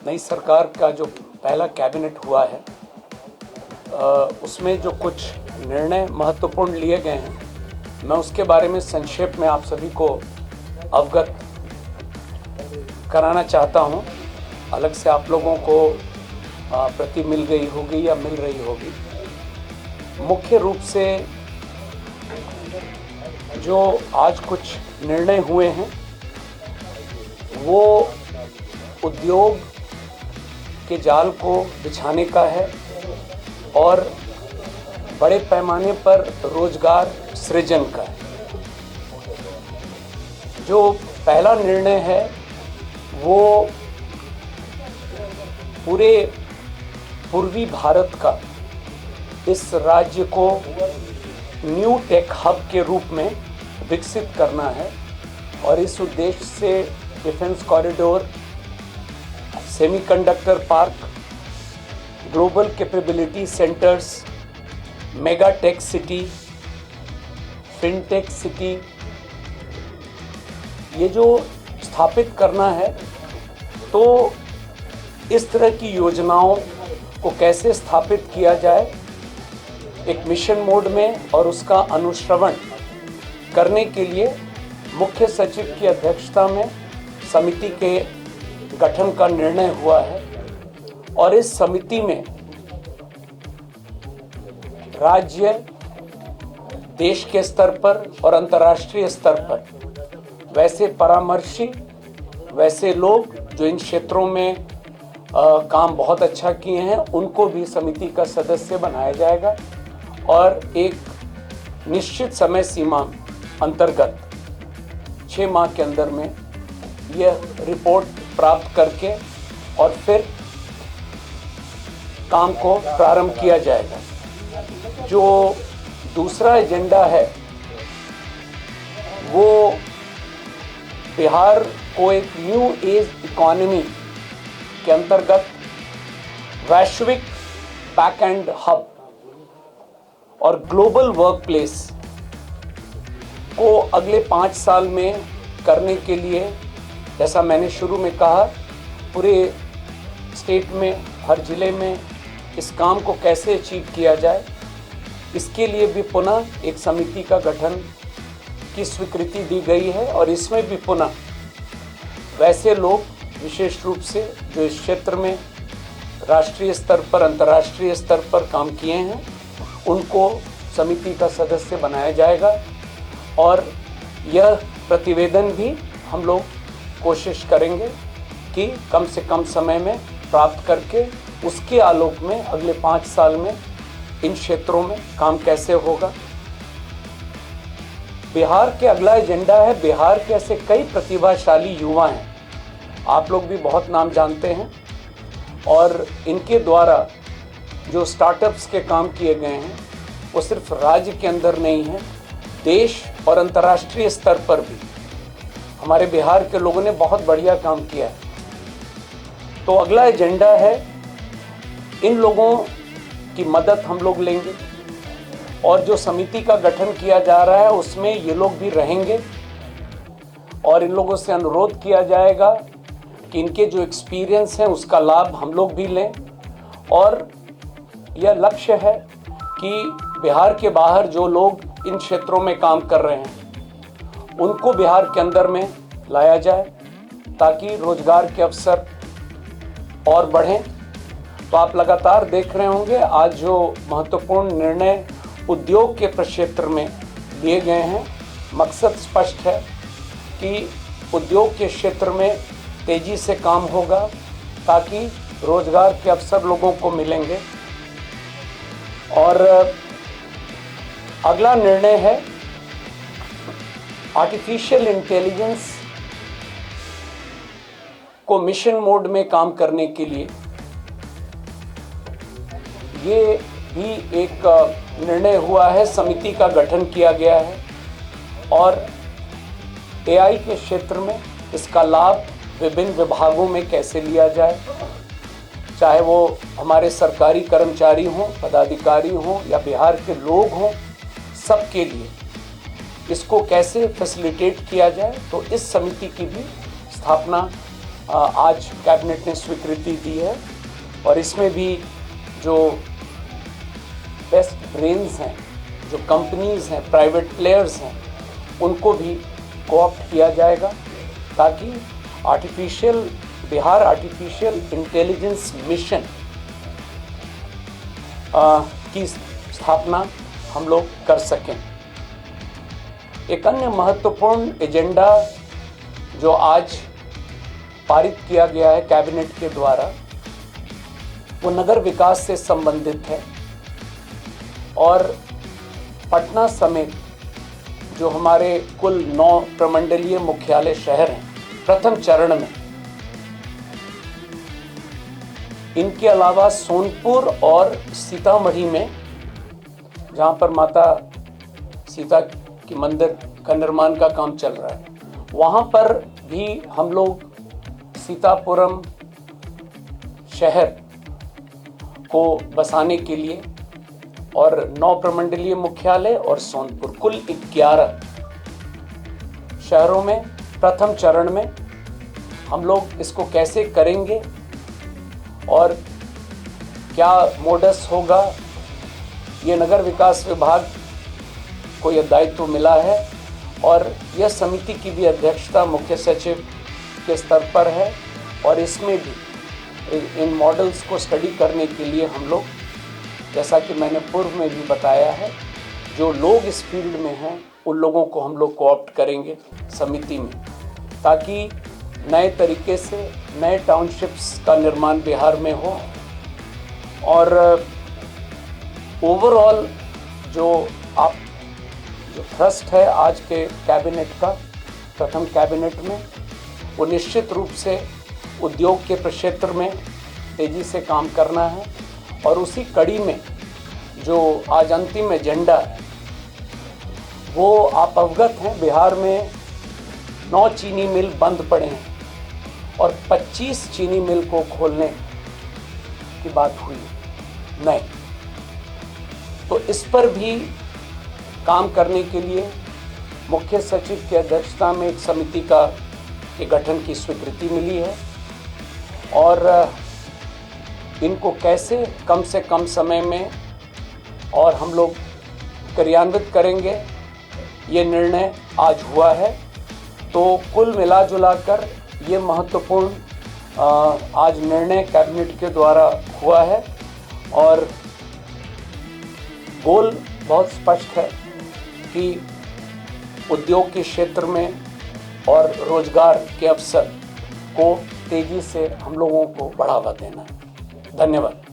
नई सरकार का जो पहला कैबिनेट हुआ है उसमें जो कुछ निर्णय महत्वपूर्ण लिए गए हैं, मैं उसके बारे में संक्षेप में आप सभी को अवगत कराना चाहता हूं। अलग से आप लोगों को प्रति मिल गई होगी या मिल रही होगी। मुख्य रूप से जो आज कुछ निर्णय हुए हैं वो उद्योग के जाल को बिछाने का है और बड़े पैमाने पर रोजगार सृजन का है। जो पहला निर्णय है वो पूरे पूर्वी भारत का इस राज्य को न्यू टेक हब के रूप में विकसित करना है और इस उद्देश्य से defence corridor, semiconductor park, global capability centres, mega tech city, fintech city, ये जो स्थापित करना है, तो इस तरह की योजनाओं को कैसे स्थापित किया जाए एक मिशन मोड में और उसका अनुश्रवण करने के लिए मुख्य सचिव की अध्यक्षता में समिति के गठन का निर्णय हुआ है और इस समिति में राज्य, देश के स्तर पर और अंतर्राष्ट्रीय स्तर पर वैसे परामर्शी, वैसे लोग जो इन क्षेत्रों में काम बहुत अच्छा किए हैं, उनको भी समिति का सदस्य बनाया जाएगा और एक निश्चित समय सीमा अंतर्गत 6 माह के अंदर में यह रिपोर्ट प्राप्त करके और फिर काम को प्रारंभ किया जाएगा। जो दूसरा एजेंडा है वो बिहार को एक न्यू एज इकोनॉमी के अंतर्गत वैश्विक बैक एंड हब और ग्लोबल वर्क प्लेस को अगले 5 साल में करने के लिए, जैसा मैंने शुरू में कहा, पूरे स्टेट में, हर जिले में इस काम को कैसे अचीव किया जाए, इसके लिए भी पुनः एक समिति का गठन की स्वीकृति दी गई है और इसमें भी पुनः वैसे लोग विशेष रूप से जो इस क्षेत्र में राष्ट्रीय स्तर पर, अंतर्राष्ट्रीय स्तर पर काम किए हैं, उनको समिति का सदस्य बनाया जाएगा और यह प्रतिवेदन भी हम लोग कोशिश करेंगे कि कम से कम समय में प्राप्त करके उसके आलोक में अगले 5 साल में इन क्षेत्रों में काम कैसे होगा। बिहार के अगला एजेंडा है, बिहार के ऐसे कई प्रतिभाशाली युवा हैं, आप लोग भी बहुत नाम जानते हैं, और इनके द्वारा जो स्टार्टअप्स के काम किए गए हैं वो सिर्फ राज्य के अंदर नहीं है, देश और अंतर्राष्ट्रीय स्तर पर भी हमारे बिहार के लोगों ने बहुत बढ़िया काम किया है। तो अगला एजेंडा है, इन लोगों की मदद हम लोग लेंगे और जो समिति का गठन किया जा रहा है उसमें ये लोग भी रहेंगे और इन लोगों से अनुरोध किया जाएगा कि इनके जो एक्सपीरियंस है उसका लाभ हम लोग भी लें और यह लक्ष्य है कि बिहार के बाहर जो लोग इन क्षेत्रों में काम कर रहे हैं उनको बिहार के अंदर में लाया जाए ताकि रोजगार के अवसर और बढ़ें। तो आप लगातार देख रहे होंगे आज जो महत्वपूर्ण निर्णय उद्योग के प्रक्षेत्र में लिए गए हैं, मकसद स्पष्ट है कि उद्योग के क्षेत्र में तेजी से काम होगा ताकि रोजगार के अवसर लोगों को मिलेंगे। और अगला निर्णय है आर्टिफिशियल इंटेलिजेंस को मिशन मोड में काम करने के लिए। ये भी एक निर्णय हुआ है, समिति का गठन किया गया है और एआई के क्षेत्र में इसका लाभ विभिन्न विभागों में कैसे लिया जाए, चाहे वो हमारे सरकारी कर्मचारी हों, पदाधिकारी हों या बिहार के लोग हों, सबके लिए इसको कैसे फैसिलिटेट किया जाए। तो इस समिति की भी स्थापना आज कैबिनेट ने स्वीकृति दी है और इसमें भी जो बेस्ट ब्रेन्स हैं, जो कंपनीज हैं, प्राइवेट प्लेयर्स हैं, उनको भी कोऑप्ट किया जाएगा ताकि बिहार आर्टिफिशियल इंटेलिजेंस मिशन की स्थापना हम लोग कर सकें। एक अन्य महत्वपूर्ण एजेंडा जो आज पारित किया गया है कैबिनेट के द्वारा, वो नगर विकास से संबंधित है और पटना समेत जो हमारे कुल 9 प्रमंडलीय मुख्यालय शहर हैं प्रथम चरण में, इनके अलावा सोनपुर और सीतामढ़ी में जहाँ पर माता सीता की मंदिर का निर्माण का काम चल रहा है, वहाँ पर भी हम लोग सीतापुरम शहर को बसाने के लिए और 9 प्रमंडलीय मुख्यालय और सोनपुर कुल 11 शहरों में प्रथम चरण में हम लोग इसको कैसे करेंगे और क्या मोडस होगा, ये नगर विकास विभाग को यह दायित्व मिला है और यह समिति की भी अध्यक्षता मुख्य सचिव के स्तर पर है और इसमें भी इन मॉडल्स को स्टडी करने के लिए हम लोग, जैसा कि मैंने पूर्व में भी बताया है, जो लोग इस फील्ड में हैं उन लोगों को हम लोग कोऑप्ट करेंगे समिति में, ताकि नए तरीके से नए टाउनशिप्स का निर्माण बिहार में हो और ओवरऑल जो थ्रस्ट है आज के कैबिनेट का, प्रथम कैबिनेट में, वो निश्चित रूप से उद्योग के क्षेत्र में तेज़ी से काम करना है और उसी कड़ी में जो आज अंतिम एजेंडा है वो आप अवगत हैं, बिहार में 9 चीनी मिल बंद पड़े हैं और 25 चीनी मिल को खोलने की बात हुई नहीं, तो इस पर भी काम करने के लिए मुख्य सचिव की अध्यक्षता में एक समिति के गठन की स्वीकृति मिली है और इनको कैसे कम से कम समय में और हम लोग क्रियान्वित करेंगे, ये निर्णय आज हुआ है। तो कुल मिला जुला कर ये महत्वपूर्ण आज निर्णय कैबिनेट के द्वारा हुआ है और गोल बहुत स्पष्ट है कि उद्योग के क्षेत्र में और रोजगार के अवसर को तेजी से हम लोगों को बढ़ावा देना है। धन्यवाद।